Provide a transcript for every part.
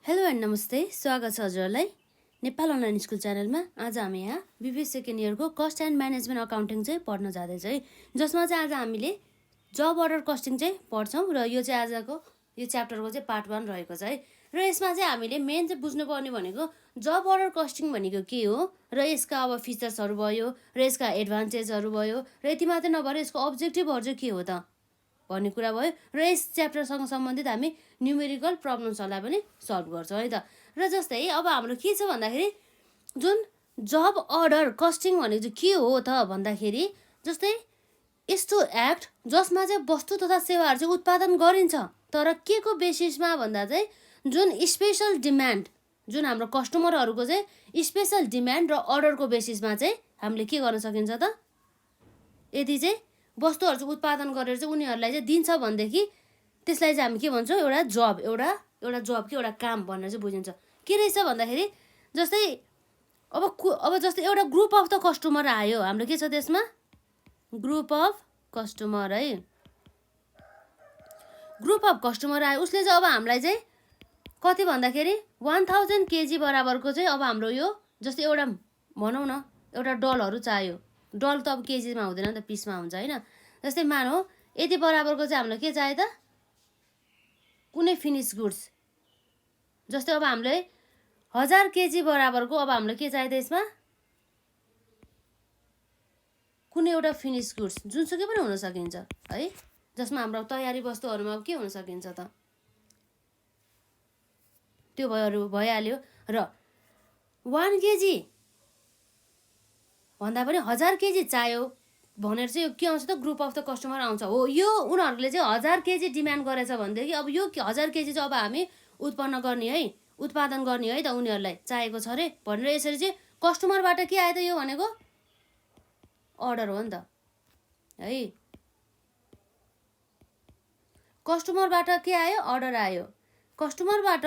Hello and नमस्ते, स्वागत छ हजुरहरूलाई नेपाल अनलाइन स्कुल च्यानलमा। आज हामी यहाँ बिबी सेकेन्ड इयरको कस्ट एन्ड म्यानेजमेन्ट अकाउन्टिङ चाहिँ पढ्न जाँदैछ है, जसमा चाहिँ आज हामीले जब अर्डर कस्टिङ चाहिँ पढ्छौँ र यो चाहिँ आजको यो च्याप्टरको चाहिँ पार्ट 1 रहेको छ है। र यसमा चाहिँ हामीले मेन चाहिँ बुझ्नुपर्ने भनेको जब अर्डर कस्टिङ भनेको के हो र यसका अब फिचर्सहरू भयो र यसका एडभान्टेजहरू भयो र यति मात्रै नभएर यसको अब्जेक्टिभहरू चाहिँ के हो त भन्ने कुरा भयो। र यस च्याप्टरसँग सम्बन्धित हामी न्युमेरिकल प्रब्लम्सहरूलाई पनि सल्भ गर्छौँ है त। र जस्तै अब हाम्रो के छ भन्दाखेरि जुन जब अर्डर कस्टिङ भनेको चाहिँ के हो त भन्दाखेरि जस्तै यस्तो एक्ट जसमा चाहिँ वस्तु तथा सेवाहरू चाहिँ उत्पादन गरिन्छ, तर के को बेसिसमा भन्दा चाहिँ जुन स्पेसल डिमान्ड, जुन हाम्रो कस्टमरहरूको चाहिँ स्पेसल डिमान्ड र अर्डरको बेसिसमा चाहिँ हामीले के गर्न सकिन्छ त, यदि चाहिँ वस्तुहरू चाहिँ उत्पादन गरेर चाहिँ उनीहरूलाई चाहिँ दिन्छ भनेदेखि त्यसलाई चाहिँ हामी के भन्छौँ, एउटा जब कि एउटा काम भनेर चाहिँ बुझिन्छ। के रहेछ भन्दाखेरि जस्तै अब जस्तै एउटा ग्रुप अफ द कस्टमर आयो, हाम्रो के छ त्यसमा ग्रुप अफ कस्टमर है, ग्रुप अफ कस्टमर आयो। उसले चाहिँ अब हामीलाई चाहिँ कति भन्दाखेरि 1000 केजी बराबरको चाहिँ अब हाम्रो यो जस्तै एउटा भनौँ न एउटा डलहरू चाहियो। डल त अब केजीमा हुँदैन नि त, पिसमा हुन्छ होइन। जस्तै मानौ यति बराबरको चाहिँ हामीलाई के चाहियो त, कुनै फिनिस गुड्स। जस्तै अब हामीले 1000 केजी बराबरको अब हामीलाई के चाहियो त, यसमा कुनै एउटा फिनिस गुड्स जुनसुकै पनि हुन सकिन्छ है, जसमा हाम्रो तयारी वस्तुहरूमा के हुन सकिन्छ त, त्यो भइहाल्यो। र 1 केजी भन्दा पनि 1000 केजी चाहियो भनेर चाहिँ यो के आउँछ त, ग्रुप अफ द कस्टमर आउँछ। हो, यो उनीहरूले चाहिँ 1000 केजी डिमान्ड गरेछ भनेदेखि अब यो 1000 केजी चाहिँ अब हामी उत्पन्न गर्ने है, उत्पादन गर्ने है त, उनीहरूलाई चाहिएको छ अरे भनेर यसरी चाहिँ कस्टमरबाट के आयो त, यो भनेको अर्डर हो नि त है। कस्टमरबाट के आयो, अर्डर आयो। कस्टमरबाट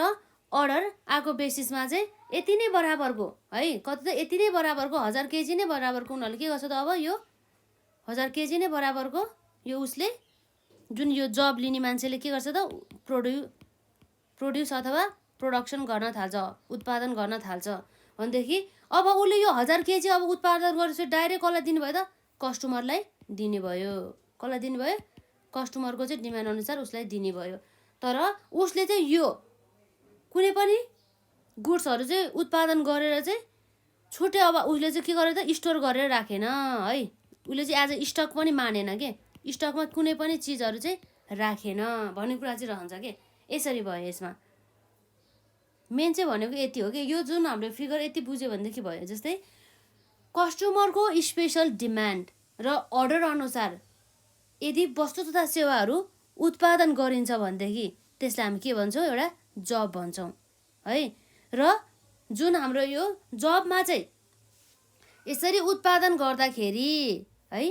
अर्डर आएको बेसिसमा चाहिँ यति नै बराबरको है, कति त यति नै बराबरको 1000 केजी नै बराबरको उनीहरूले के गर्छ त, अब यो 1000 केजी नै बराबरको यो उसले जुन यो जब लिने मान्छेले के गर्छ त, प्रोड्युस अथवा प्रोडक्सन गर्न थाल्छ, उत्पादन गर्न थाल्छ भनेदेखि अब उसले यो 1000 केजी अब उत्पादन गरेपछि डाइरेक्ट कसलाई दिनुभयो त, कस्टमरलाई दिने भयो। कसलाई दिने भयो, कस्टमरको चाहिँ डिमान्ड अनुसार उसलाई दिने भयो। तर उसले चाहिँ यो कुनै पनि गुड्सहरू चाहिँ उत्पादन गरेर चाहिँ छुट्टै अब उसले चाहिँ के गरेर त, स्टोर गरेर राखेन है। उसले चाहिँ एज स्टक पनि मानेन के, स्टकमा कुनै पनि चिजहरू चाहिँ राखेन भन्ने कुरा चाहिँ रहन्छ के। यसरी भयो। यसमा मेन चाहिँ भनेको यति हो कि यो जुन हाम्रो फिगर यति बुझ्यो भनेदेखि भयो। जस्तै कस्टमरको स्पेसल डिमान्ड र अर्डर अनुसार यदि वस्तु तथा सेवाहरू उत्पादन गरिन्छ भनेदेखि त्यसलाई हामी के भन्छौँ, एउटा जब भन्छौँ है। र जुन हाम्रो यो जबमा चाहिँ यसरी उत्पादन गर्दाखेरि है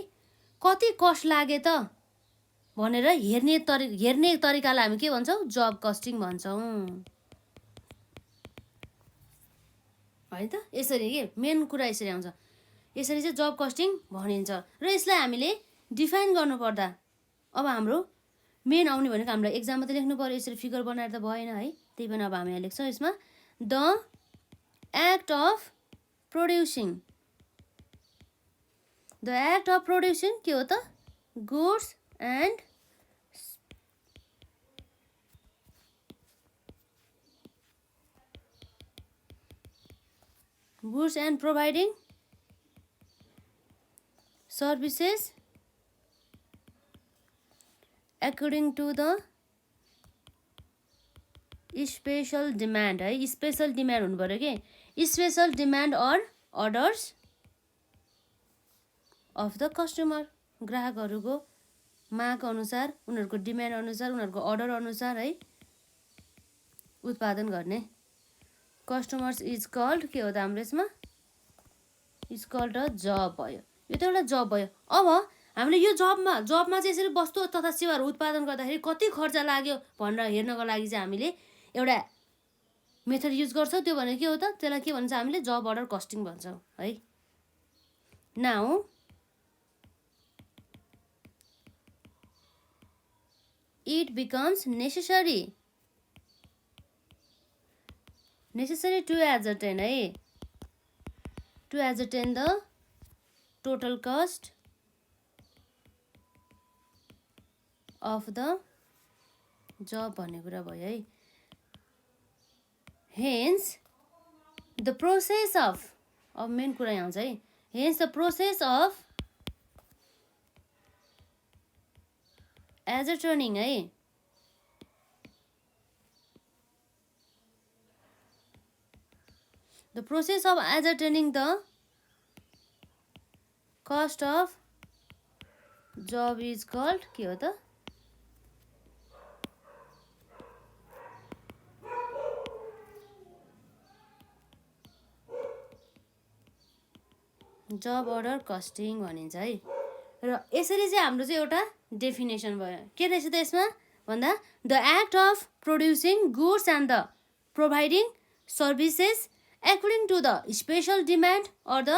कति कस्ट लाग्यो त भनेर हेर्ने तरिकालाई हामी के भन्छौँ, जब कस्टिङ भन्छौँ है त। यसरी के मेन कुरा यसरी आउँछ, यसरी चाहिँ जब कस्टिङ भनिन्छ। र यसलाई हामीले डिफाइन गर्नुपर्दा अब हाम्रो मेन आउने भनेको हामीलाई एक्जाममा त लेख्नु पर्यो, यसरी फिगर बनाएर त भएन है। त्यही पनि अब हामी यहाँ लेख्छौँ, यसमा the act of producing, the act of producing के हो त, goods and providing services according to the special demand है। स्पेसल डिमान्ड हुनु पऱ्यो कि, special demand or orders of the customer, ग्राहकहरूको माग अनुसार, उनीहरूको डिमान्ड अनुसार, उनीहरूको अर्डर अनुसार है उत्पादन गर्ने। कस्टमर्स इज कल्ड के हो त हाम्रो यसमा, इज कल्ड अ जब भयो। यो त एउटा जब भयो। अब हामीले यो जबमा चाहिँ यसरी वस्तु तथा सेवाहरू उत्पादन गर्दाखेरि कति खर्च लाग्यो भनेर हेर्नको लागि चाहिँ हामीले एउटा मेथड युज गर्छौँ। त्यो भनेको के हो त, त्यसलाई के भन्छ हामीले जब अर्डर कस्टिङ भन्छौँ है। Now it becomes necessary necessary to ascertain है, to ascertain the total cost of the job भन्ने कुरा भयो है. Hence the process of main कुरा यहाँ आउँछ है. Hence the process of ascertaining है, the process of ascertaining the cost of job is called के हो त? जब अर्डर कस्टिङ भनिन्छ है. र यसरी चाहिँ हाम्रो चाहिँ एउटा डेफिनेसन भयो. के रहेछ त यसमा भन्दा the act of producing goods and the providing services according to the special demand or the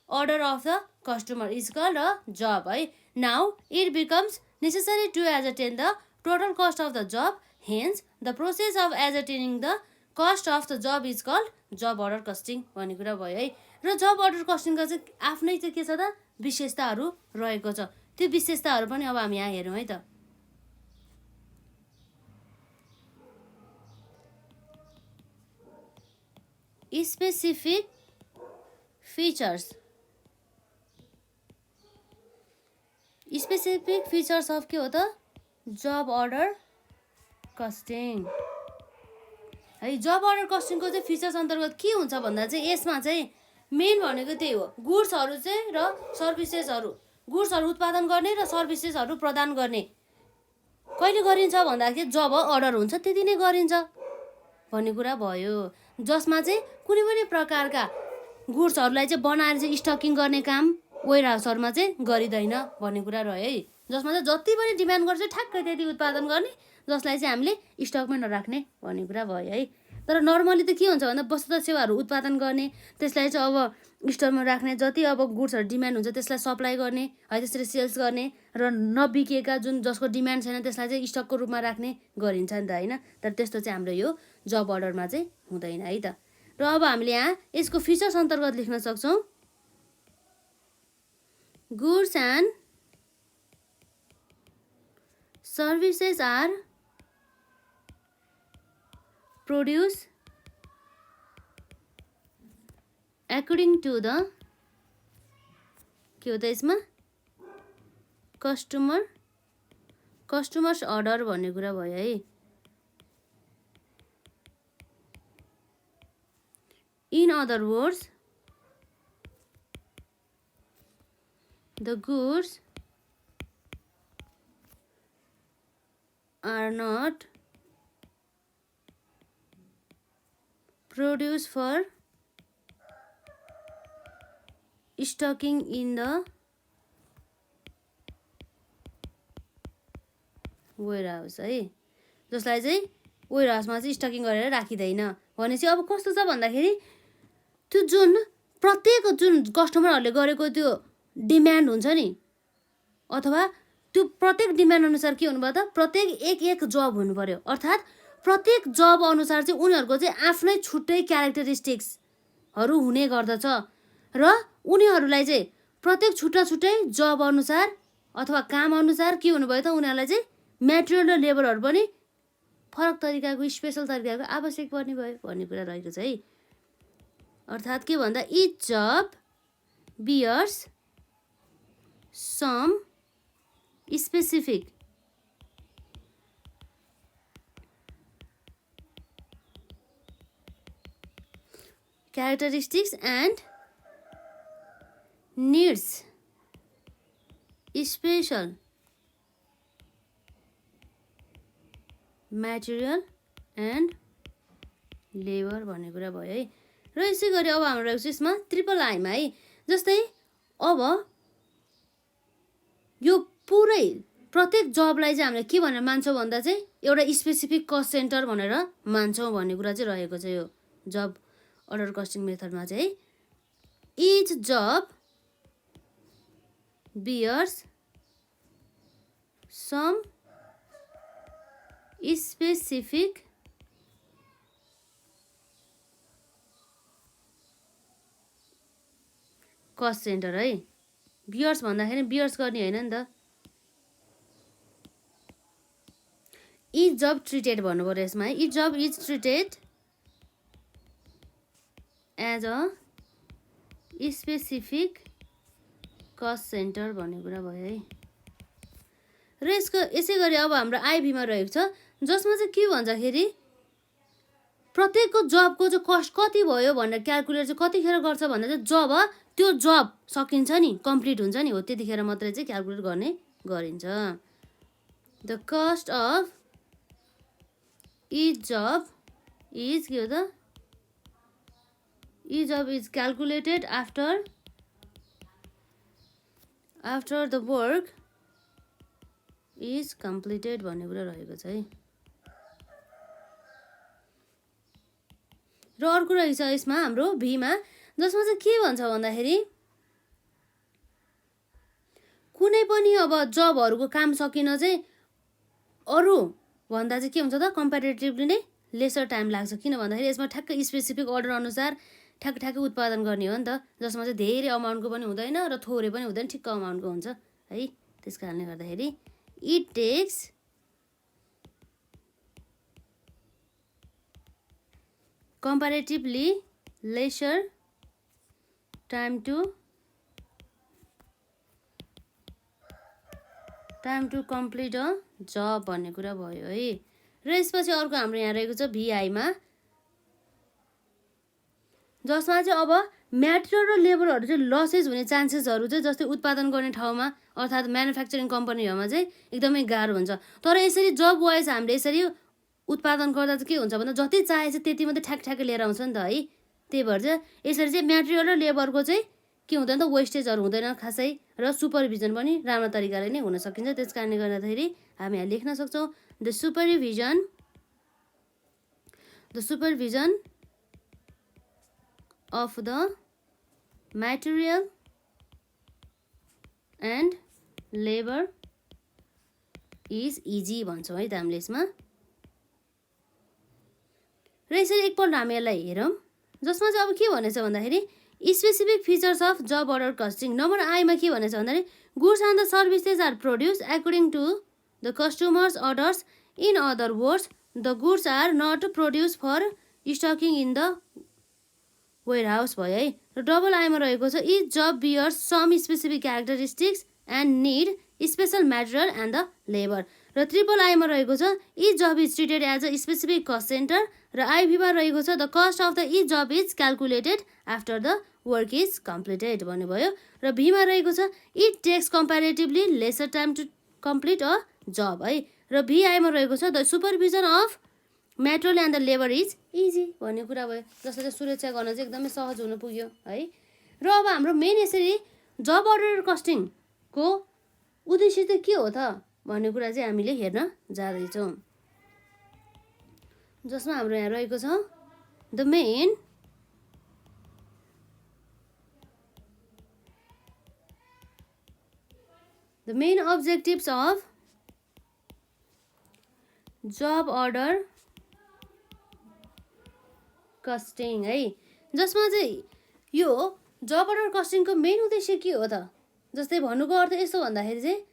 order of the customer is called a job है. Now it becomes necessary to ascertain the total cost of the job. Hence the process of ascertaining the cost of the job is called job order costing भन्ने कुरा भयो है. र जब order कस्टिङको चाहिँ आफ्नै चाहिँ के छ त विशेषताहरू रहेको छ. त्यो विशेषताहरू पनि अब हामी यहाँ हेरौँ है त. Specific features, specific features of के हो त जब अर्डर कस्टिङ है. जब अर्डर कस्टिङको चाहिँ फिचर्स अन्तर्गत के हुन्छ भन्दा चाहिँ यसमा चाहिँ मेन भनेको त्यही हो. गुड्सहरू चाहिँ र सर्भिसेसहरू, गुड्सहरू उत्पादन गर्ने र सर्भिसेसहरू प्रदान गर्ने कहिले गरिन्छ भन्दाखेरि जब अर्डर हुन्छ त्यति नै गरिन्छ भन्ने कुरा भयो. जसमा चाहिँ कुनै पनि प्रकारका गुड्सहरूलाई चाहिँ बनाएर चाहिँ स्टकिङ गर्ने काम वेयर हाउसहरूमा चाहिँ गरिँदैन भन्ने कुरा रह्यो है. जसमा चाहिँ जति पनि डिमान्ड गर्छ ठ्याक्कै त्यति उत्पादन गर्ने, जसलाई चाहिँ हामीले स्टकमै नराख्ने भन्ने कुरा भयो है. तर नर्मली त के हुन्छ भन्दा वस्तु तथा सेवाहरू उत्पादन गर्ने, त्यसलाई चाहिँ अब स्टकमा राख्ने, जति अब गुड्सहरू डिमान्ड हुन्छ त्यसलाई सप्लाई गर्ने है, त्यसरी सेल्स गर्ने र नबिकेका जुन जसको डिमान्ड छैन त्यसलाई चाहिँ स्टकको रूपमा राख्ने गरिन्छ नि त होइन. तर त्यस्तो चाहिँ हाम्रो यो जब अर्डरमा चाहिँ हुँदैन है त. र अब हामीले यहाँ यसको फिचर्स अन्तर्गत लेख्न सक्छौँ. Goods and services are produce according to the के हो त यसमा कस्टमर्स अर्डर भन्ने कुरा भयो है. In other words, the goods are not produced for stocking in the warehouse है. जसलाई चाहिँ वेयरहाउसमा चाहिँ स्टकिङ गरेर राखिँदैन. भनेपछि अब कस्तो छ भन्दाखेरि त्यो जुन प्रत्येक जुन कस्टमरहरूले गरेको त्यो डिमान्ड हुन्छ नि, अथवा त्यो प्रत्येक डिमान्ड अनुसार के हुनुभयो त प्रत्येक एक जब हुनु पर्यो. अर्थात् प्रत्येक जब अनुसार चाहिँ उनीहरूको चाहिँ आफ्नै छुट्टै क्यारेक्टरिस्टिक्सहरू हुने गर्दछ र उनीहरूलाई चाहिँ प्रत्येक छुट्टा छुट्टै जब अनुसार अथवा काम अनुसार के हुनुभयो त उनीहरूलाई चाहिँ मेटेरियल र लेबरहरू पनि फरक तरिकाको स्पेसल तरिकाको आवश्यक पर्ने भयो भन्ने कुरा रहेको छ है. अर्थात् के भन्दा each job bears some specific characteristics and needs special material and labor भन्ने कुरा भयो है. र यसै गरी अब हाम्रो रहेको छ यसमा ट्रिपल आईमा है. जस्तै अब यो पुरै प्रत्येक जबलाई चाहिँ हामीले के भनेर मान्छौँ भन्दा चाहिँ एउटा स्पेसिफिक कस्ट सेन्टर भनेर मान्छौँ भन्ने कुरा चाहिँ रहेको छ यो जब अर्डर कस्टिङ मेथडमा चाहिँ है. Each job bears some specific cost centre है। बियर्स भन्दाखेरि बियर्स गर्ने होइन नि त, इज जब ट्रिटेड भन्नु पऱ्यो यसमा है। Each job is treated as a specific cost centre भन्ने कुरा भयो है। र यसको यसै गरी अब हाम्रो आइभीमा रहेको छ, जसमा चाहिँ के भन्दाखेरि प्रत्येकको जबको चाहिँ कस्ट कति भयो भनेर क्यालकुलेट चाहिँ कतिखेर गर्छ भन्दा चाहिँ जब त्यो जब सकिन्छ नि, कम्प्लिट हुन्छ नि, हो त्यतिखेर मात्रै चाहिँ क्यालकुलेट गर्ने गरिन्छ। The cost of each job is के हो त, each job is calculated after the work is completed भन्ने कुरा रहेको छ है। र अर्को रहेछ यसमा हाम्रो भीमा, जसमा चाहिँ के भन्छ भन्दाखेरि कुनै पनि अब जबहरूको काम सकिन चाहिँ अरू भन्दा चाहिँ के हुन्छ त, कम्पेरिटिभली नै लेसर टाइम लाग्छ। किन भन्दाखेरि यसमा ठ्याक्कै स्पेसिफिक अर्डर अनुसार ठ्याक्कै उत्पादन गर्ने हो नि त, जसमा चाहिँ धेरै अमाउन्टको पनि हुँदैन र थोरै पनि हुँदैन, ठिक्क अमाउन्टको हुन्छ है। त्यस कारणले गर्दाखेरि it takes comparatively lesser time to complete a job भन्ने कुरा भयो है। र यसपछि अर्को हाम्रो यहाँ रहेको छ भिआईमा, जसमा चाहिँ अब म्याटेरियल र लेबरहरू चाहिँ लसेस हुने चान्सेसहरू चाहिँ जस्तै उत्पादन गर्ने ठाउँमा अर्थात् म्यानुफ्याक्चरिङ कम्पनीहरूमा चाहिँ एकदमै गाह्रो हुन्छ। तर यसरी जब वाइज हामीले यसरी उत्पादन गर्दा चाहिँ के हुन्छ भन्दा जति चाहे चाहिँ त्यति मात्रै ठ्याक्कै लिएर आउँछ नि त है। त्यही भएर चाहिँ यसरी चाहिँ म्याटेरियल र लेबरको चाहिँ के हुँदैन त, वेस्टेजहरू हुँदैन खासै, र सुपरभिजन पनि राम्रो तरिकाले नै हुन सकिन्छ। त्यस कारणले गर्दाखेरि हामी यहाँ लेख्न सक्छौँ the supervision of the material and labour is easy भन्छौँ है त हामीले यसमा। र यसरी एकपल्ट हामी यसलाई हेरौँ, जसमा चाहिँ अब के भनेछ भन्दाखेरि specific features of job order costing. Number आईमा के भनेछ भन्दाखेरि goods and the services are produce according to the customers orders. In other words the goods are not produce for stocking in the warehouse भयो है। र double आईमा रहेको छ each job bears some specific characteristics and need special material and the labour. र triple आईमा रहेको छ each job is treated as a specific cost centre. र आइभीमा रहेको छ the cost of the each job is calculated after the work is completed भन्नुभयो। र भीमा रहेको छ it takes comparatively lesser time to complete a job है। र भिआईमा रहेको छ the supervision of material and the labour is easy भन्ने कुरा भयो, जसले चाहिँ सुरक्षा गर्न चाहिँ एकदमै सहज हुन पुग्यो है। र अब हाम्रो मेन यसरी जब अर्डर कस्टिङको उद्देश्य चाहिँ के हो त भन्ने कुरा चाहिँ हामीले हेर्न जाँदैछौँ, जसमा हाम्रो यहाँ रहेको छ the main objectives of job order costing है। जसमा चाहिँ यो जब अर्डर कस्टिङको मेन उद्देश्य के हो त, जस्तै भन्नुको अर्थ यस्तो भन्दाखेरि चाहिँ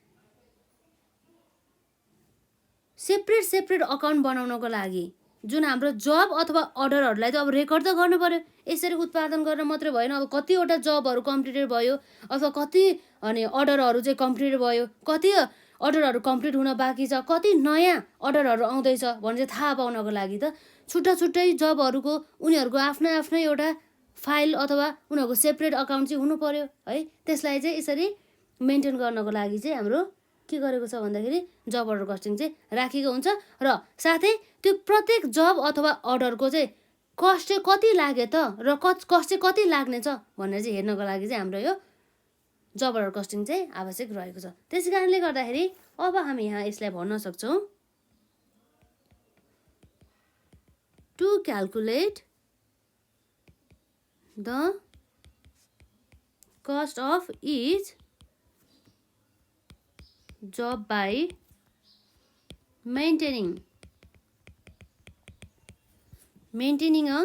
सेपरेट अकाउन्ट बनाउनको लागि जुन हाम्रो जब अथवा अर्डरहरूलाई चाहिँ अब रेकर्ड त गर्नु पर्यो। यसरी उत्पादन गर्न मात्रै भएन, अब कतिवटा जबहरू कम्प्लिटेड भयो अथवा कति अनि अर्डरहरू चाहिँ कम्प्लिटेड भयो, कति अर्डरहरू कम्प्लिट हुन बाँकी छ, कति नयाँ अर्डरहरू आउँदैछ भने चाहिँ थाहा पाउनको लागि त छुट्टै जबहरूको उनीहरूको आफ्नै एउटा फाइल अथवा उनीहरूको सेपरेट अकाउन्ट चाहिँ हुनु पर्यो है। त्यसलाई चाहिँ यसरी मेन्टेन गर्नको लागि चाहिँ हाम्रो के गरेको छ भन्दाखेरि जब अर्डर कस्टिङ चाहिँ राखेको हुन्छ। र साथै त्यो प्रत्येक जब अथवा अर्डरको चाहिँ कस्ट चाहिँ कति लाग्यो त र कस्ट चाहिँ कति लाग्ने छ भनेर चाहिँ हेर्नको लागि चाहिँ हाम्रो यो जब अर्डर कस्टिङ चाहिँ आवश्यक रहेको छ। त्यसै कारणले गर्दाखेरि अब हामी यहाँ यसलाई भन्न सक्छौँ to calculate the cost of each job by maintaining a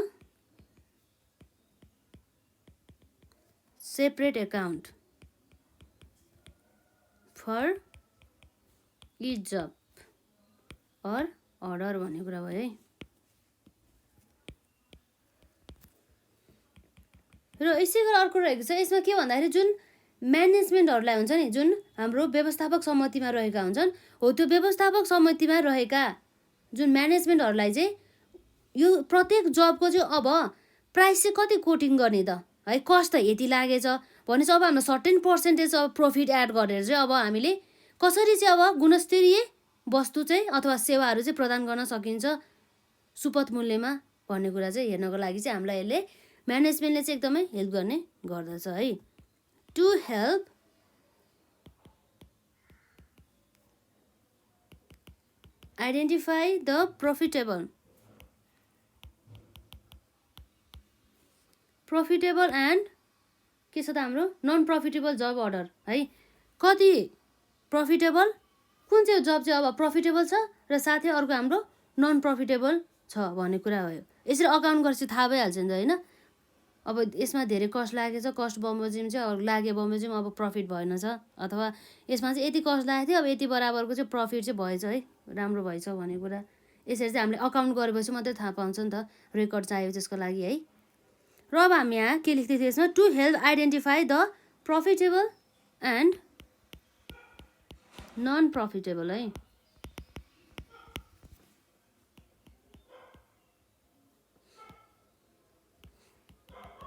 separate account for each job or order भन्ने कुरा भयो है। र यसै गरी अर्को रहेको छ, यसमा के भन्दाखेरि जुन म्यानेजमेन्टहरूलाई हुन्छ नि, जुन हाम्रो व्यवस्थापक समितिमा रहेका हुन्छन्, हो त्यो व्यवस्थापक समितिमा रहेका जुन म्यानेजमेन्टहरूलाई चाहिँ यो प्रत्येक जबको चाहिँ अब प्राइस चाहिँ कति कोटिङ गर्ने त है, कस्ट त यति लागेछ भनेपछि अब हाम्रो सर्टेन पर्सेन्टेज अब प्रफिट एड गरेर चाहिँ अब हामीले कसरी चाहिँ अब गुणस्तरीय वस्तु चाहिँ अथवा सेवाहरू चाहिँ प्रदान गर्न सकिन्छ सुपथ मूल्यमा भन्ने कुरा चाहिँ हेर्नको लागि चाहिँ हामीलाई यसले म्यानेजमेन्टले चाहिँ एकदमै हेल्प गर्ने गर्दछ है। To help identify the profitable and के छ त हाम्रो नन प्रफिटेबल जब अर्डर है, कति प्रफिटेबल कुन चाहिँ जब चाहिँ अब प्रफिटेबल छ र साथै अर्को हाम्रो नन प्रफिटेबल छ भन्ने कुरा हो। यसरी अकाउन्ट गरेपछि थाहा भइहाल्छ नि त होइन। अब यसमा धेरै कस्ट लागेछ, कस्ट बमोजिम चाहिँ लागे बमोजिम अब प्रफिट भएन छ, अथवा यसमा चाहिँ यति कस्ट लागेको थियो अब यति बराबरको चाहिँ प्रफिट चाहिँ भएछ है, राम्रो भएछ भन्ने कुरा। यसरी चाहिँ हामीले अकाउन्ट गरेपछि मात्रै थाहा पाउँछ नि त, रेकर्ड चाहियो त्यसको लागि है। र अब हामी यहाँ के लेख्दै थियौँ यसमा, to help identify the profitable and non profitable है।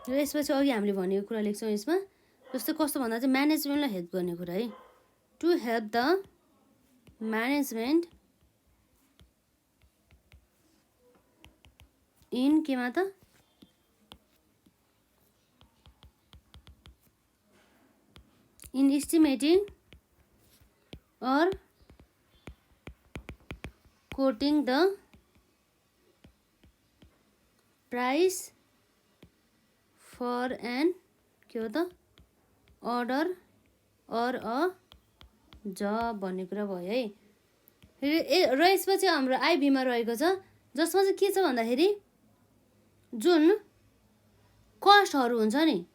र यसपछि अघि हामीले भनेको कुरा लेख्छौँ यसमा, जस्तो कस्तो भन्दा चाहिँ म्यानेजमेन्टलाई हेल्प गर्ने कुरा है। To help the management in केमा त in estimating or quoting the price for an के हो त order or a job भन्ने कुरा भयो है। र यसपछि हाम्रो आइबीमा रहेको छ, जसमा चाहिँ के छ भन्दाखेरि जुन कस्टहरू हुन्छ नि,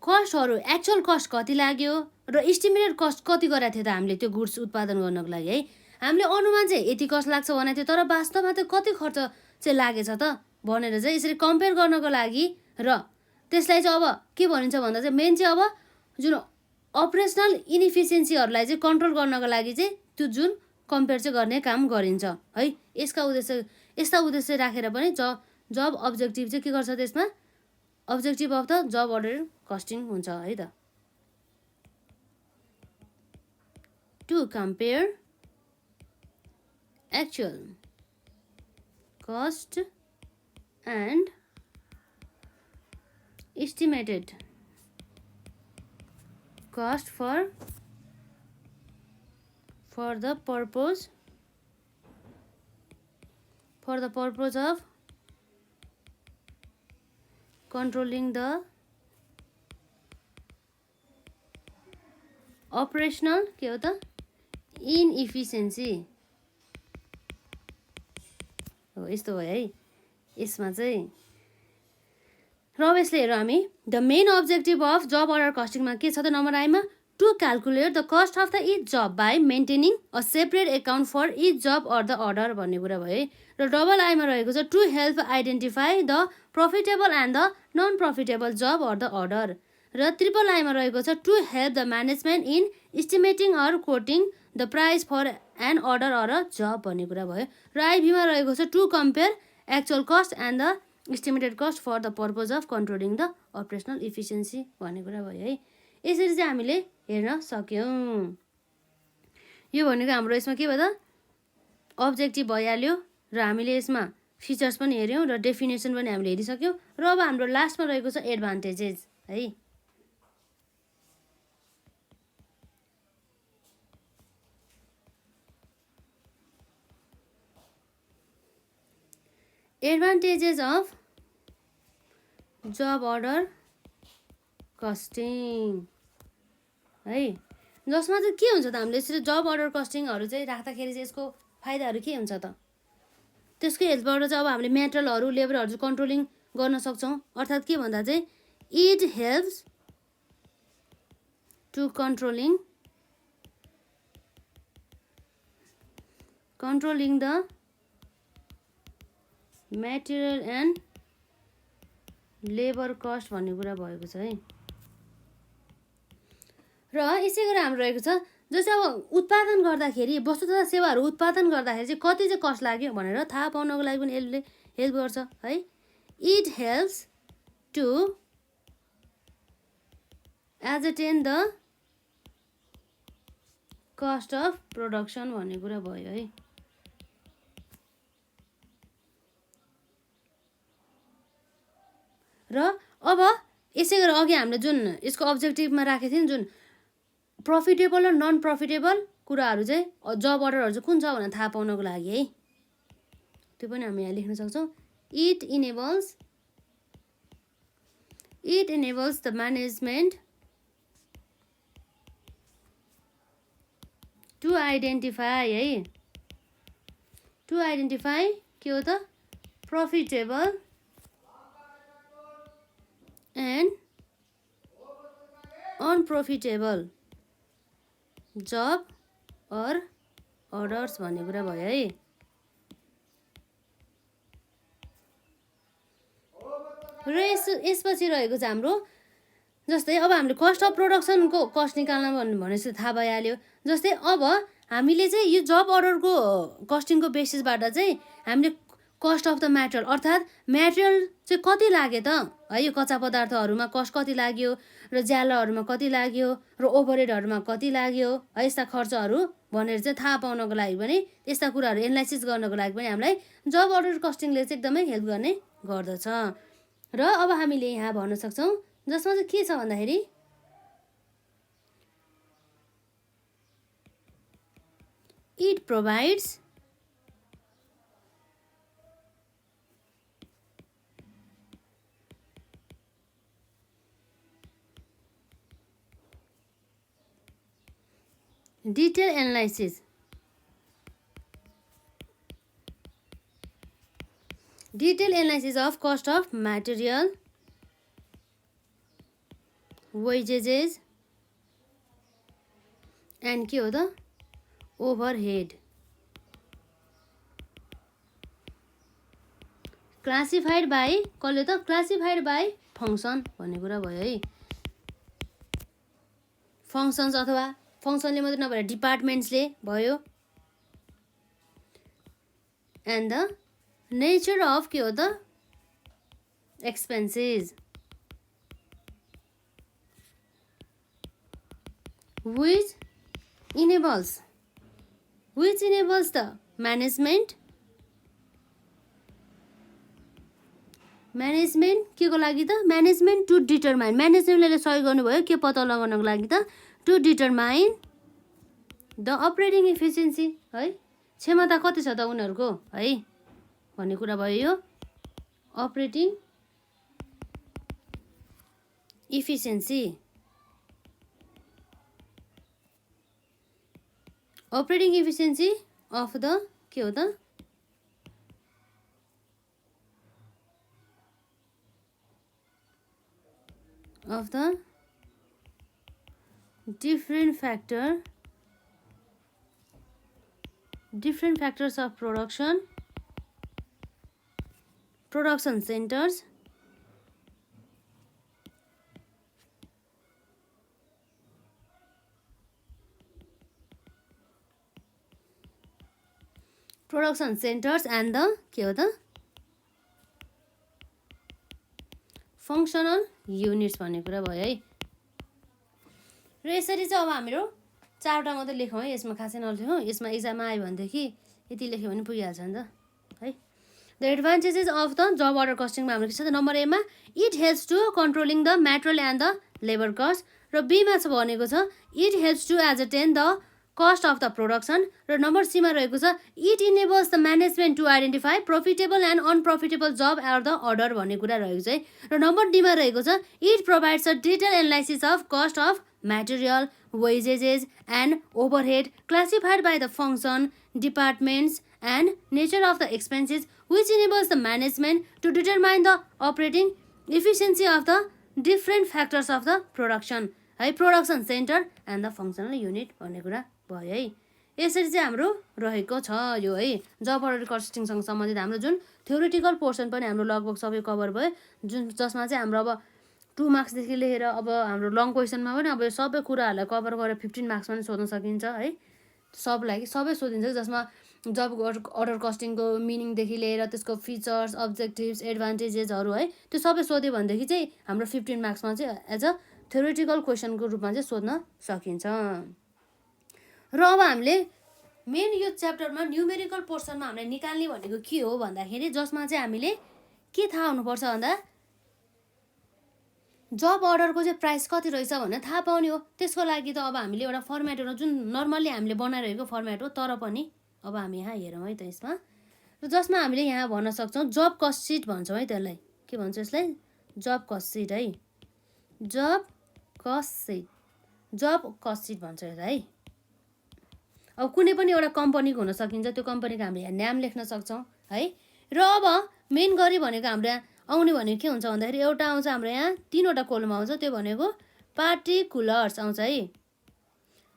कस्टहरू एक्चुअल कस्ट कति लाग्यो र इस्टिमेटेड कस्ट कति गरेको थियो त हामीले त्यो गुड्स उत्पादन गर्नको लागि है। हामीले अनुमान चाहिँ यति कस्ट लाग्छ भनेको थियो, तर वास्तवमा चाहिँ कति खर्च चाहिँ लागेछ त भनेर चाहिँ यसरी कम्पेयर गर्नको लागि र त्यसलाई चाहिँ अब के भनिन्छ भन्दा चाहिँ मेन चाहिँ अब जुन अपरेसनल इनइफिसियन्सीहरूलाई चाहिँ कन्ट्रोल गर्नको लागि चाहिँ त्यो जुन कम्पेयर चाहिँ गर्ने काम गरिन्छ है। यस्ता उद्देश्य राखेर पनि जब अब्जेक्टिभ चाहिँ के गर्छ त्यसमा, objective of the job order costing हुन्छ है त। To compare actual cost and estimated cost for the purpose of controlling the operational के हो त inefficiency हो, यस्तो भयो है। यसमा चाहिँ र अब यसले हेरौँ हामी, the main objective of job order कस्टिङमा के छ त नम्बर आईमा, to calculate the cost of the each job by maintaining a separate account for each job or the order भन्ने कुरा भयो है। र डबल आईमा रहेको छ to help identify the profitable and the non profitable job or the order. र triple आईमा रहेको छ to help the management in estimating or quoting the price for an order or a job भन्ने कुरा भयो। र आइभीमा रहेको छ to compare actual cost and the estimated cost for the purpose of controlling the operational efficiency भन्ने कुरा भयो है। यसरी चाहिँ हामीले हेर्न सक्यौँ। यो भनेको हाम्रो यसमा के भयो त अब्जेक्टिभ भइहाल्यो, र हामीले यसमा फिचर्स पनि हेऱ्यौँ र डेफिनेसन पनि हामीले हेरिसक्यौँ। र अब हाम्रो लास्टमा रहेको छ एडभान्टेजेस है। Advantages of job order costing है, जसमा चाहिँ के हुन्छ त हामीले यसरी जब अर्डर कस्टिङहरू चाहिँ राख्दाखेरि चाहिँ यसको फाइदाहरू के हुन्छ त, त्यसको हेल्पबाट चाहिँ अब हामीले मेटेरियलहरू लेबरहरू चाहिँ कन्ट्रोलिङ गर्न सक्छौँ। अर्थात् के भन्दा चाहिँ it helps to controlling the material and labor cost भन्ने कुरा भएको छ है। र यसै गरी हाम्रो रहेको छ जस्तै अब उत्पादन गर्दाखेरि वस्तु तथा सेवाहरू उत्पादन गर्दाखेरि चाहिँ कति चाहिँ कस्ट लाग्यो भनेर थाहा पाउनको लागि पनि यसले हेल्प गर्छ है। It helps to ascertain the cost of production भन्ने कुरा भयो है। र अब यसै गरी अघि हामीले जुन यसको अब्जेक्टिभमा राखेको थियौँ जुन प्रफिटेबल र नन प्रफिटेबल कुराहरू चाहिँ जब अर्डरहरू चाहिँ कुन छ भनेर थाहा पाउनको लागि है। त्यो पनि हामी यहाँ लेख्न सक्छौँ। It enables the management to identify है, के हो त profitable and unprofitable job or orders भन्ने कुरा भयो है। र यसपछि रहेको छ हाम्रो जस्तै अब हामीले कस्ट अफ प्रोडक्सनको कस्ट निकाल्न भनेपछि थाहा भइहाल्यो। जस्तै अब हामीले चाहिँ यो जब अर्डरको कस्टिङको बेसिसबाट चाहिँ हामीले कस्ट अफ द म्याटेरियल अर्थात् म्याटेरियल चाहिँ कति लाग्यो त है, यो कच्चा पदार्थहरूमा कस्ट कति लाग्यो र ज्यालाहरूमा कति लाग्यो र ओभरहेडहरूमा कति लाग्यो है, यस्ता खर्चहरू भनेर चाहिँ थाहा पाउनको लागि पनि यस्ता कुराहरू एनालाइसिस गर्नको लागि पनि हामीलाई जब अर्डर कस्टिङले चाहिँ एकदमै हेल्प गर्ने गर्दछ। र अब हामीले यहाँ भन्न सक्छौँ जसमा चाहिँ के छ भन्दाखेरि it provides detailed analysis of cost of material, wages and के हो त overhead classified by कसले त classified by function भन्ने कुरा भयो है। फङ्सन्स अथवा फङ्सनले मात्रै नभएर डिपार्टमेन्ट्सले भयो। एन्ड द नेचर अफ के हो त expenses which enables the management के को लागि त म्यानेजमेन्ट टु डिटरमाइन म्यानेजमेन्टले सहयोग गर्नुभयो के पत्ता लगाउनको लागि त to determine the operating efficiency है, क्षमता कति छ त उनीहरूको है भन्ने कुरा भयो। यो अपरेटिङ इफिसियन्सी अफ द के हो त of the different factors of production centers and the के हो त फङ्सनल युनिट्स भन्ने कुरा भयो है। र यसरी चाहिँ अब हाम्रो चारवटा मात्रै लेखौँ है, यसमा खासै नलेखौँ। यसमा इक्जाममा आयो भनेदेखि यति लेख्यो भने पुगिहाल्छ नि त है। The advantages of the job order कस्टिङमा हाम्रो के छ त नम्बर एमा it helps to controlling the material and the labour cost र बीमा छ भनेको छ it helps to ascertain the cost of the production र नम्बर सीमा रहेको छ it enables the management to identify profitable and unprofitable job at the order भन्ने कुरा रहेको छ है। र नम्बर डीमा रहेको छ it provides a detail analysis of cost of material, wages and overhead classified by the function, departments and nature of the expenses which enables the management to determine the operating efficiency of the different factors of the production है, production centre and the functional unit भन्ने कुरा भयो है। यसरी चाहिँ हाम्रो रहेको छ यो है जब अर्डर कस्टिङसँग सम्बन्धित हाम्रो जुन थ्योरिटिकल पोर्सन पनि हाम्रो लगभग सबै कभर भयो, जुन जसमा चाहिँ हाम्रो अब 2 मार्क्सदेखि लिएर अब हाम्रो लङ क्वेसनमा पनि अब यो सबै कुराहरूलाई कभर गरेर 15 मार्क्समा पनि सोध्न सकिन्छ है। सबलाई सबै सोधिन्छ, जसमा जब अर्डर कस्टिङको मिनिङदेखि लिएर त्यसको फिचर्स, अब्जेक्टिभ्स, एडभान्टेजेसहरू है त्यो सबै सोध्यो भनेदेखि चाहिँ हाम्रो 15 मार्क्समा चाहिँ एज अ थ्योरिटिकल क्वेसनको रूपमा चाहिँ सोध्न सकिन्छ। र अब हामीले मेन यो च्याप्टरमा न्युमेरिकल पोर्सनमा हामीले निकाल्ने भनेको के हो भन्दाखेरि जसमा चाहिँ हामीले के थाहा हुनुपर्छ भन्दा जब अर्डरको चाहिँ प्राइस कति रहेछ भनेर थाहा पाउने हो। त्यसको लागि त अब हामीले एउटा फर्मेटहरू जुन नर्मल्ली हामीले बनाइरहेको फर्मेट हो, तर पनि अब हामी यहाँ हेरौँ है त यसमा, र जसमा हामीले यहाँ भन्न सक्छौँ जब कस्ट सिट भन्छौँ है, त्यसलाई के भन्छ यसलाई जब कस्ट सिट है, जब कस्ट सिट भन्छ यसलाई है। अब कुनै पनि एउटा कम्पनीको हुन सकिन्छ, त्यो कम्पनीको हामीले यहाँ नाम लेख्न सक्छौँ है। र अब मेन गरी भनेको हाम्रो यहाँ आउने भनेको के हुन्छ भन्दाखेरि एउटा आउँछ हाम्रो यहाँ 3वटा कोलम आउँछ, त्यो भनेको पार्टिकुलर्स आउँछ है,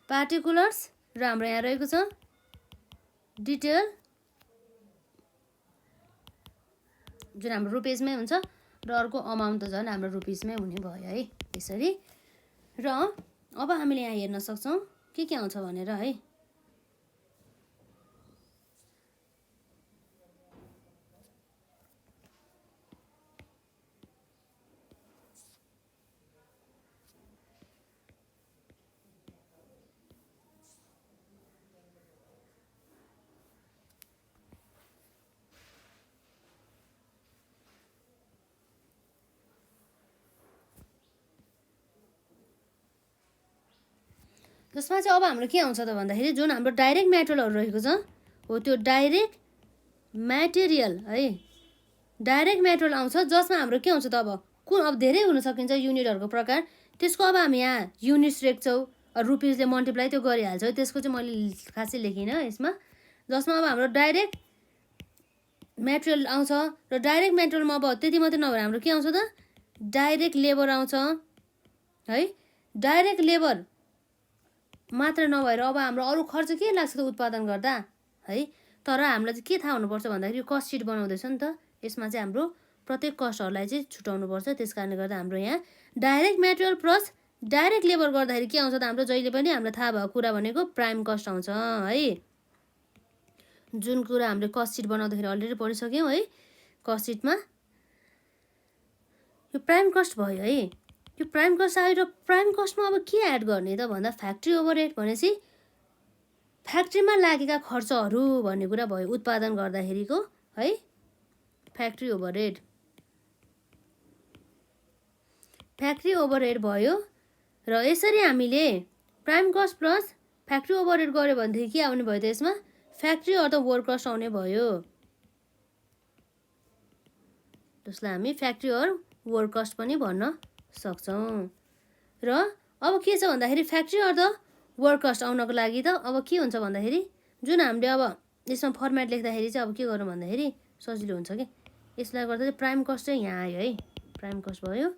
पार्टिकुलर्स, र हाम्रो यहाँ रहेको छ डिटेल जुन हाम्रो रुपिसमै हुन्छ, र अर्को अमाउन्ट त झन् हाम्रो रुपिसमै हुने भयो है यसरी। र अब हामीले यहाँ हेर्न सक्छौँ के आउँछ भनेर है। जसमा चाहिँ अब हाम्रो के आउँछ त भन्दाखेरि जुन हाम्रो डाइरेक्ट मेटेरियलहरू रहेको छ हो, त्यो डाइरेक्ट मेटेरियल है, डाइरेक्ट मेटेरियल आउँछ, जसमा हाम्रो के आउँछ त अब धेरै हुन सकिन्छ युनिटहरूको प्रकार। त्यसको अब हामी यहाँ युनिट्स लेख्छौँ, रुपिसले मल्टिप्लाई त्यो गरिहाल्छ है, त्यसको चाहिँ मैले खासै लेखिनँ यसमा। जसमा अब हाम्रो डाइरेक्ट मेटेरियल आउँछ, र डाइरेक्ट मेटेरियलमा अब त्यति मात्रै नभएर हाम्रो के आउँछ त डाइरेक्ट लेबर आउँछ है। डाइरेक्ट लेबर मात्र नभएर अब हाम्रो अरू खर्च के लाग्छ त उत्पादन गर्दा है। तर हामीलाई चाहिँ के थाहा हुनुपर्छ भन्दाखेरि कस्ट सिट बनाउँदैछ नि त, यसमा चाहिँ हाम्रो प्रत्येक कस्टहरूलाई चाहिँ छुटाउनुपर्छ। त्यस कारणले गर्दा हाम्रो यहाँ direct material plus direct labour गर्दाखेरि के आउँछ त हाम्रो जहिले पनि हामीलाई थाहा भएको कुरा भनेको प्राइम कस्ट आउँछ है, जुन कुरा हामीले कस्ट सिट बनाउँदाखेरि अलरेडी पढिसक्यौँ है। कस्ट सिटमा यो प्राइम कस्ट भयो है, यो प्राइम कस्ट आयो। र प्राइम कस्टमा अब के एड गर्ने त भन्दा फ्याक्ट्री ओभरहेड भनेपछि फ्याक्ट्रीमा लागेका खर्चहरू भन्ने कुरा भयो उत्पादन गर्दाखेरिको है, फ्याक्ट्री ओभरहेड भयो। र यसरी हामीले prime cost plus factory overhead गऱ्यो भनेदेखि के आउने भयो त यसमा फ्याक्ट्री अथवा वर्क कस्ट आउने भयो, जसलाई हामी फ्याक्ट्री अर वर्क कस्ट पनि भन्न सक्छौँ। र अब के छ भन्दाखेरि factory or the work cost आउनको लागि त अब के हुन्छ भन्दाखेरि जुन हामीले अब यसमा फर्मेट लेख्दाखेरि चाहिँ अब के गरौँ भन्दाखेरि सजिलो हुन्छ कि यसलाई गर्दा चाहिँ प्राइम कस्ट चाहिँ यहाँ आयो है, प्राइम कस्ट भयो।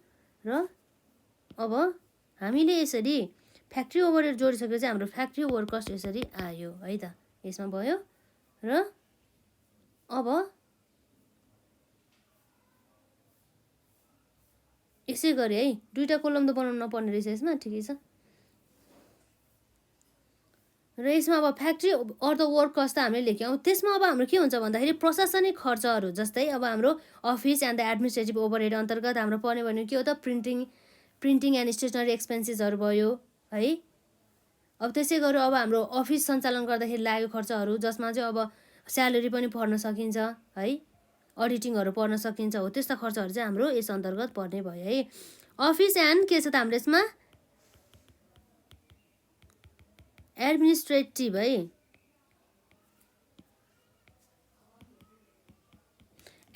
र अब हामीले यसरी फ्याक्ट्री ओभरहेड जोडिसकेपछि हाम्रो फ्याक्ट्री वर्क कस्ट यसरी आयो है त, यसमा भयो। र अब यसै गरी है 2टा कोलम त बनाउनु नपर्ने रहेछ यसमा, ठिकै छ। र यसमा अब factory or the work cost त हामीले लेख्यौँ। त्यसमा अब हाम्रो के हुन्छ भन्दाखेरि प्रशासनिक खर्चहरू, जस्तै अब हाम्रो office and the administrative overhead अन्तर्गत हाम्रो पर्ने भनेको के हो त प्रिन्टिङ एन्ड स्टेसनरी एक्सपेन्सेसहरू भयो है। अब त्यसै गरी अब हाम्रो अफिस सञ्चालन गर्दाखेरि लागेको खर्चहरू, जसमा चाहिँ अब स्यालेरी पनि पर्न सकिन्छ है, अडिटिङहरू पर्न सकिन्छ हो, त्यस्ता खर्चहरू चाहिँ हाम्रो यस अन्तर्गत पर्ने भयो है। अफिस एन्ड के छ त हाम्रो यसमा एडमिनिस्ट्रेटिभ है,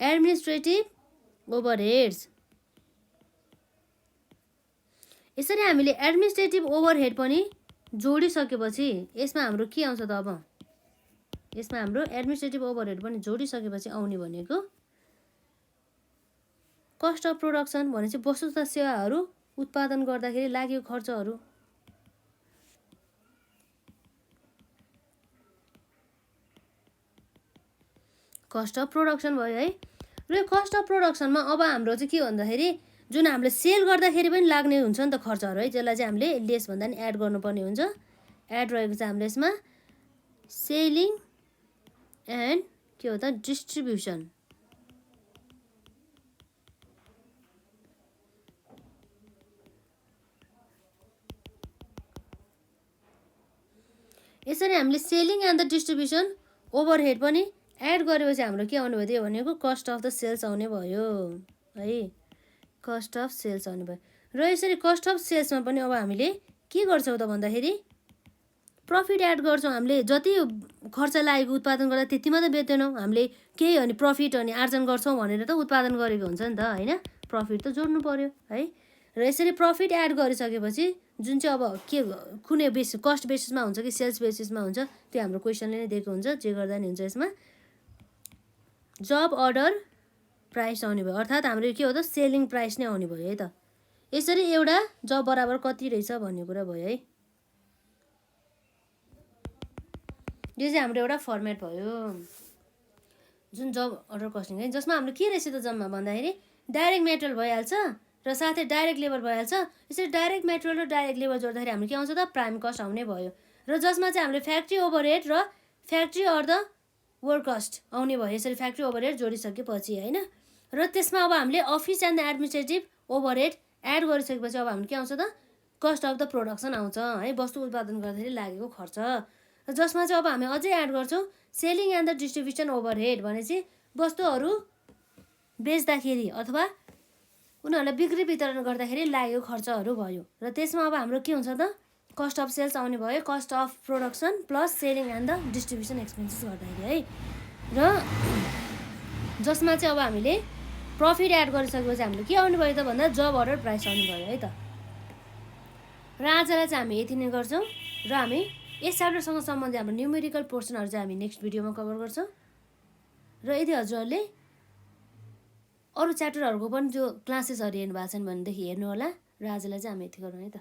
एडमिनिस्ट्रेटिभ ओभरहेड्स। यसरी हामीले एडमिनिस्ट्रेटिभ ओभरहेड पनि जोडिसकेपछि यसमा हाम्रो के आउँछ त अब यसमा हाम्रो एडमिनिस्ट्रेटिभ ओभरहेड पनि जोडिसकेपछि आउने भनेको कस्ट अफ प्रोडक्सन भनेपछि वस्तु तथा सेवाहरू उत्पादन गर्दाखेरि लागेको खर्चहरू। कस्ट अफ प्रोडक्सन भयो है। र कस्ट अफ प्रोडक्सनमा अब हाम्रो चाहिँ के भन्दाखेरि जुन हामीले सेल गर्दाखेरि पनि लाग्ने हुन्छ नि त खर्चहरू है, त्यसलाई चाहिँ हामीले लेस भन्दा नि एड गर्नुपर्ने हुन्छ। एड रहेको छ हाम्रो यसमा सेलिङ एन्ड के हो त डिस्ट्रिब्युसन। यसरी हामीले selling and the distribution overhead पनि एड गरेपछि हाम्रो के आउने भयो, त्यो भनेको कस्ट अफ द सेल्स आउने भयो है, कस्ट अफ सेल्स आउने भयो। र यसरी कस्ट अफ सेल्समा पनि अब हामीले के गर्छौँ त भन्दाखेरि प्रफिट एड गर्छौँ। हामीले जति खर्च लागेको उत्पादन गर्दा त्यति मात्रै बेच्दैनौँ, हामीले केही अनि प्रफिट अनि आर्जन गर्छौँ भनेर त उत्पादन गरेको हुन्छ नि त होइन, प्रफिट त जोड्नु पर्यो है। र यसरी प्रफिट एड गरिसकेपछि जुन चाहिँ अब के कुनै बेसिस कस्ट बेसिसमा हुन्छ कि सेल्स बेसिसमा हुन्छ त्यो हाम्रो क्वेसनले नै दिएको हुन्छ, जे गर्दा नि हुन्छ। यसमा जब अर्डर प्राइस आउने भयो, अर्थात् हाम्रो के हो त सेलिङ प्राइस नै आउने भयो है त। यसरी एउटा जब बराबर कति रहेछ भन्ने कुरा भयो है। यो चाहिँ हाम्रो एउटा फर्मेट भयो जुन जब अर्डर कस्टिङ है, जसमा हाम्रो के रहेछ त जम्मा भन्दाखेरि डाइरेक्ट मेटेरियल भइहाल्छ र साथै डाइरेक्ट लेबर भइहाल्छ। यसरी डाइरेक्ट मेटेरियल र डाइरेक्ट लेबर जोड्दाखेरि हाम्रो के आउँछ त प्राइम कस्ट आउने भयो। र जसमा चाहिँ हामीले फ्याक्ट्री ओभरहेड र factory or the work cost आउने भयो। यसरी फ्याक्ट्री ओभरहेड जोडिसकेपछि होइन। र त्यसमा अब हामीले office and the administrative overhead add गरिसकेपछि अब हाम्रो के आउँछ त कस्ट अफ द प्रोडक्सन आउँछ है, वस्तु उत्पादन गर्दाखेरि लागेको खर्च। जसमा चाहिँ अब हामी अझै एड गर्छौँ selling and the distribution overhead भनेपछि वस्तुहरू बेच्दाखेरि अथवा उनीहरूलाई बिक्री वितरण गर्दाखेरि लागेको खर्चहरू भयो। र त्यसमा अब हाम्रो के हुन्छ त कस्ट अफ सेल्स आउने भयो, cost of production plus selling and the distribution expenses गर्दाखेरि है। र जसमा चाहिँ अब हामीले प्रफिट एड गरिसकेपछि हाम्रो के आउने भयो त भन्दा जब अर्डर प्राइस आउने भयो है त। र आजलाई चाहिँ हामी यति नै गर्छौँ र हामी यस च्याप्टरसँग सम्बन्धित हाम्रो न्युमेरिकल पोर्सनहरू चाहिँ हामी नेक्स्ट भिडियोमा कभर गर्छौँ। र यदि हजुरहरूले अरू च्याप्टरहरूको पनि जो क्लासेसहरू हेर्नु भएको छन् भनेदेखि हेर्नु होला। र आजलाई चाहिँ हामी यति गरौँ है त।